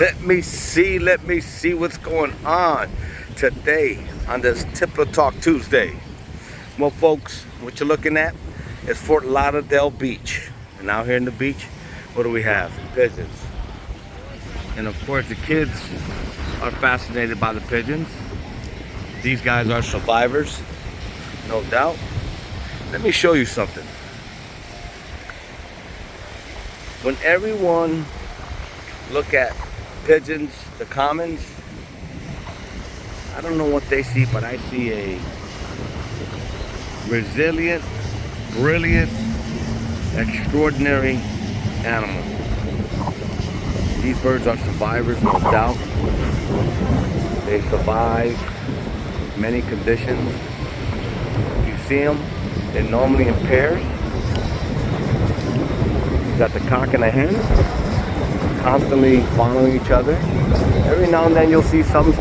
Let me see what's going on today on this Tipper Talk Tuesday. Well, folks, what you're looking at is Fort Lauderdale Beach. And out here in the beach, what do we have? Pigeons. And of course, the kids are fascinated by the pigeons. These guys are survivors, no doubt. Let me show you something. When everyone look at pigeons, the commons, I don't know what they see, but I see a resilient, brilliant, extraordinary animal. These birds are survivors, no doubt. They survive many conditions. If you see them, they're normally in pairs. You got the cock and the hen constantly following each other. Every now and then you'll see some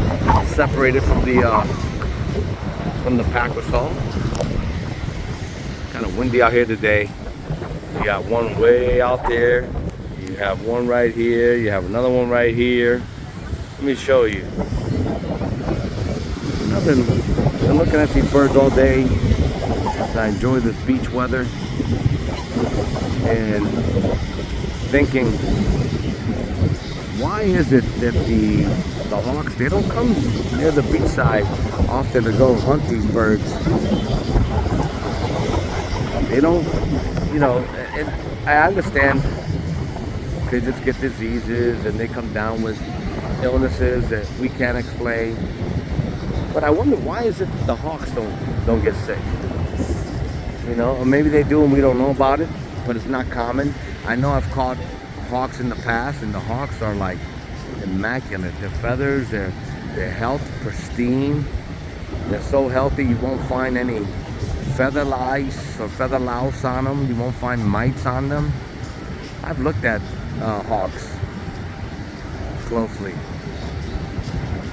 separated from the pack or so. Kind of windy out here today. You got one way out there. You have one right here. You have another one right here. Let me show you. I've been looking at these birds all day. I enjoy this beach weather and thinking, why is it that the hawks, they don't come near the beachside often to go hunt these birds? They don't, and I understand pigeons get diseases and they come down with illnesses that we can't explain. But I wonder, why is it that the hawks don't get sick? Or maybe they do and we don't know about it, but it's not common. I know I've caught hawks in the past, and the hawks are like immaculate. Their feathers, their health, pristine. They're so healthy you won't find any feather lice or feather louse on them. You won't find mites on them. I've looked at hawks closely.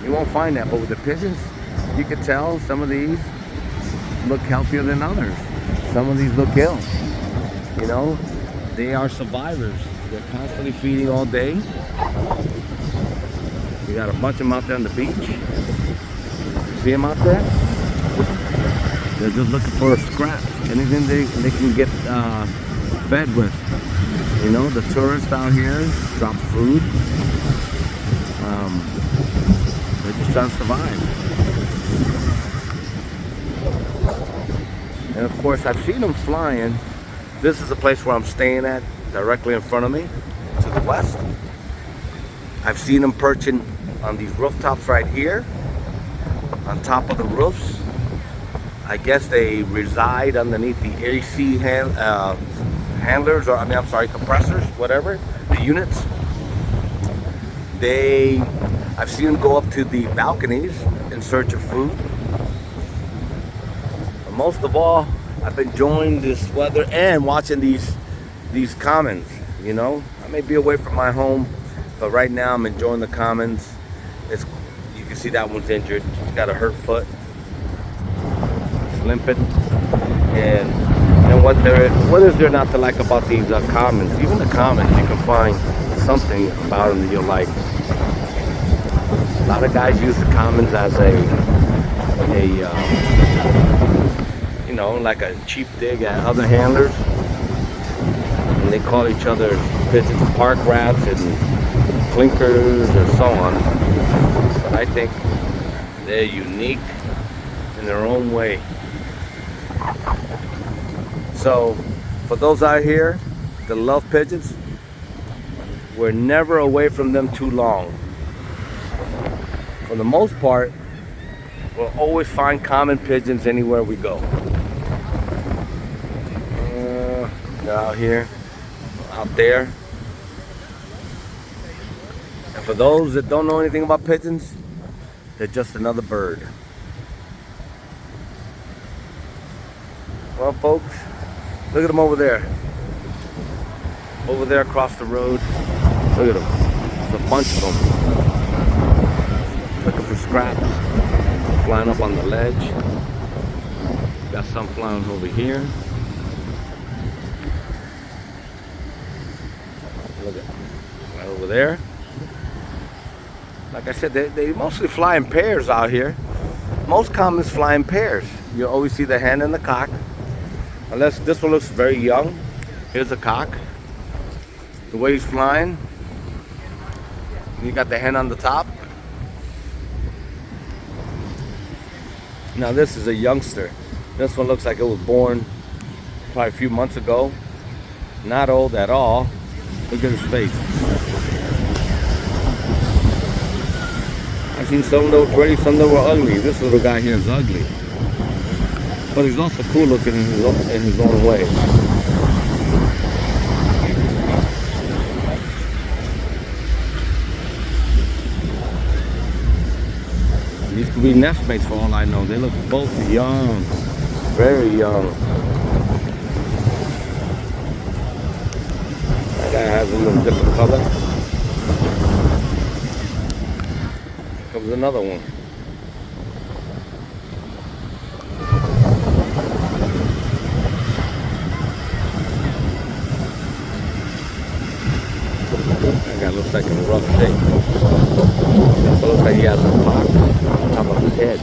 You won't find that, but with the pigeons, you can tell some of these look healthier than others. Some of these look ill. They are survivors. They're constantly feeding all day. We got a bunch of them out there on the beach. See them out there? They're just looking for scraps. Anything they can get fed with. The tourists out here drop food. They're just trying to survive. And of course, I've seen them flying. This is the place where I'm staying at, directly in front of me, to the west. I've seen them perching on these rooftops right here, on top of the roofs. I guess they reside underneath the AC handlers, or compressors, whatever, the units. I've seen them go up to the balconies in search of food. But most of all, I've been enjoying this weather and watching these commons. I may be away from my home, but right now I'm enjoying the commons. You can see that one's injured. He's got a hurt foot. He's limping. And what is there not to like about these commons? Even the commons, you can find something about them that you'll like. A lot of guys use the commons as like a cheap dig at other handlers. And they call each other pigeons park rats and clinkers and so on. But I think they're unique in their own way. So, for those out here that love pigeons, we're never away from them too long. For the most part, we'll always find common pigeons anywhere we go. They're out here, out there. And for those that don't know anything about pigeons, they're just another bird. Well, folks, look at them over there. Over there across the road. Look at them. There's a bunch of them. Looking for scraps. Flying up on the ledge. Got some flying over here. Look at right over there. Like I said, they mostly fly in pairs out here. Most commons fly in pairs. You always see the hen and the cock. Unless this one looks very young. Here's the cock. The way he's flying. You got the hen on the top. Now this is a youngster. This one looks like it was born probably a few months ago. Not old at all. Look at his face. I've seen some that were pretty, some that were ugly. This little guy here is ugly. But he's also cool looking in his own way. These could be nest mates for all I know. They look both young. Very young. That guy has a little different color. Here comes another one. That guy looks like in a rough shape. So it looks like he has a pock on top of his head.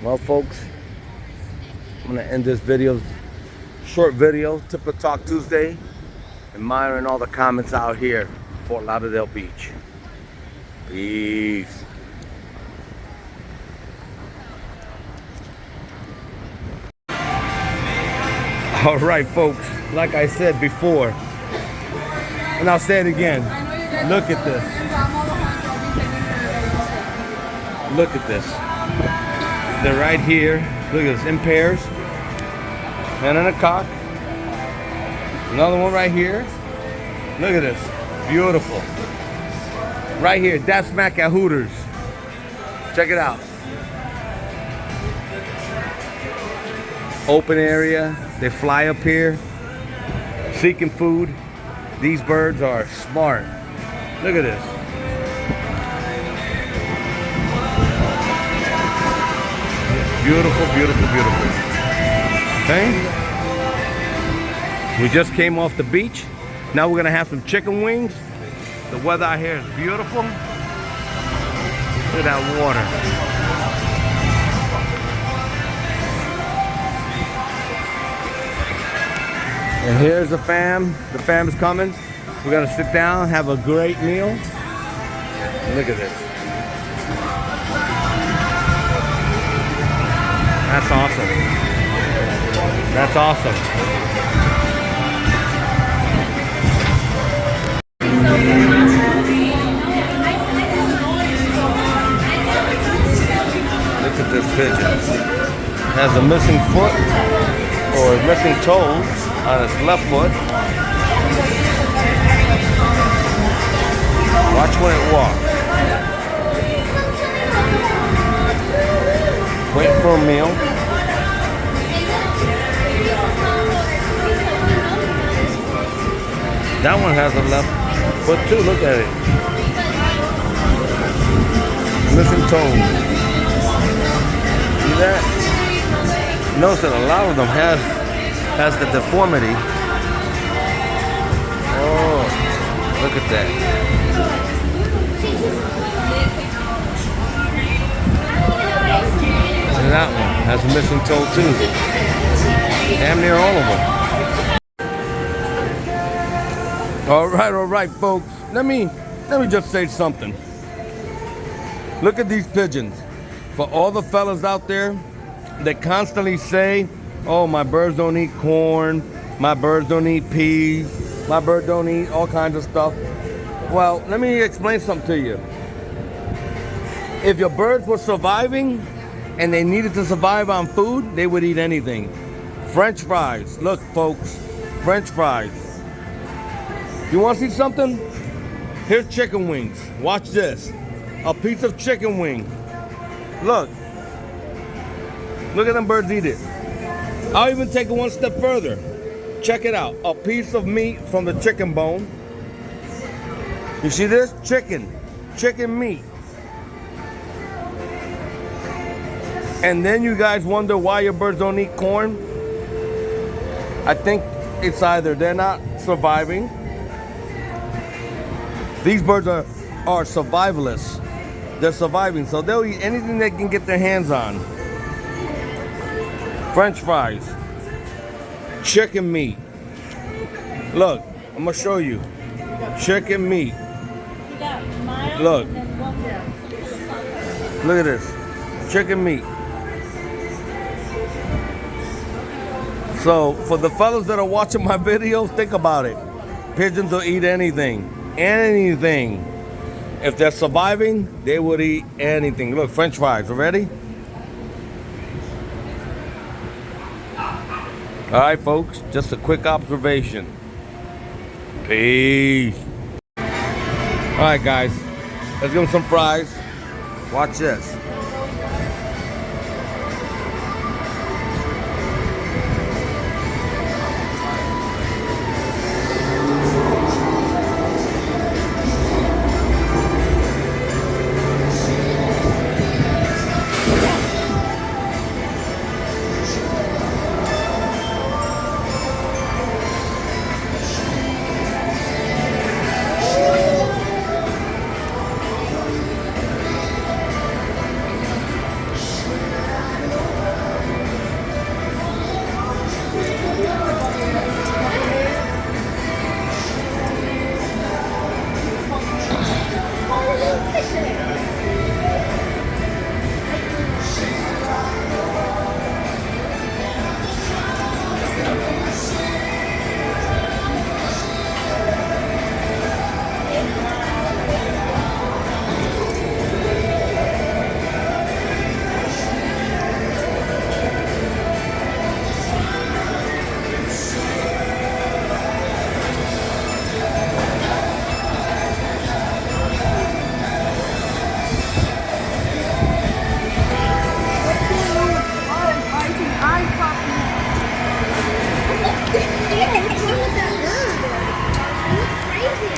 Well, folks, I'm going to end this video, short video, Tip of Talk Tuesday, admiring all the comments out here, Fort Lauderdale Beach. Peace. All right, folks, like I said before, and I'll say it again, look at this. Look at this. They're right here. Look at this, in pairs. And then a cock. Another one right here. Look at this. Beautiful. Right here, that's smack at Hooters. Check it out. Open area. They fly up here, seeking food. These birds are smart. Look at this. Beautiful, beautiful, beautiful. Okay? We just came off the beach. Now we're gonna have some chicken wings. The weather out here is beautiful. Look at that water. And here's the fam. The fam is coming. We're gonna sit down, have a great meal. Look at this. That's awesome. That's awesome. Look at this pigeon. Has a missing foot or a missing toe on its left foot. Watch when it walks. Waiting for a meal. That one has a left foot too. Look at it. Missing toes. See that? Notice that a lot of them has the deformity. Oh, look at that. And that one has a missing toe too. Damn near all of them. All right, folks. Let me just say something. Look at these pigeons. For all the fellas out there that constantly say, oh, my birds don't eat corn, my birds don't eat peas, my bird don't eat all kinds of stuff. Well, let me explain something to you. If your birds were surviving and they needed to survive on food, they would eat anything. French fries. Look, folks, French fries. You want to see something? Here's chicken wings. Watch this. A piece of chicken wing. Look. Look at them birds eat it. I'll even take it one step further. Check it out. A piece of meat from the chicken bone. You see this? Chicken. Chicken meat. And then you guys wonder why your birds don't eat corn. I think it's either they're not surviving. These birds are survivalists. They're surviving, so they'll eat anything they can get their hands on. French fries, chicken meat. Look, I'm gonna show you. Chicken meat. Look. Look at this. Chicken meat. So, for the fellas that are watching my videos, think about it. Pigeons will eat anything. Anything. If they're surviving, they would eat anything. Look, French fries. Ready? All right, folks. Just a quick observation. Peace. All right, guys. Let's give them some fries. Watch this.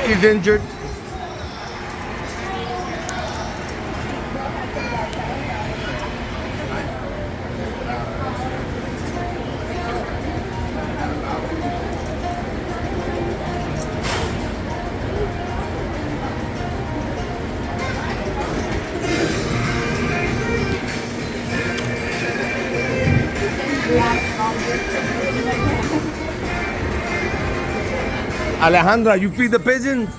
He's injured. Alejandra, you feed the pigeons?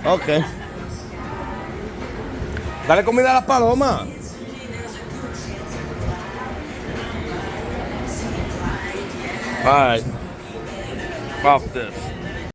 Okay. Dale comida a las palomas. All right. Off this.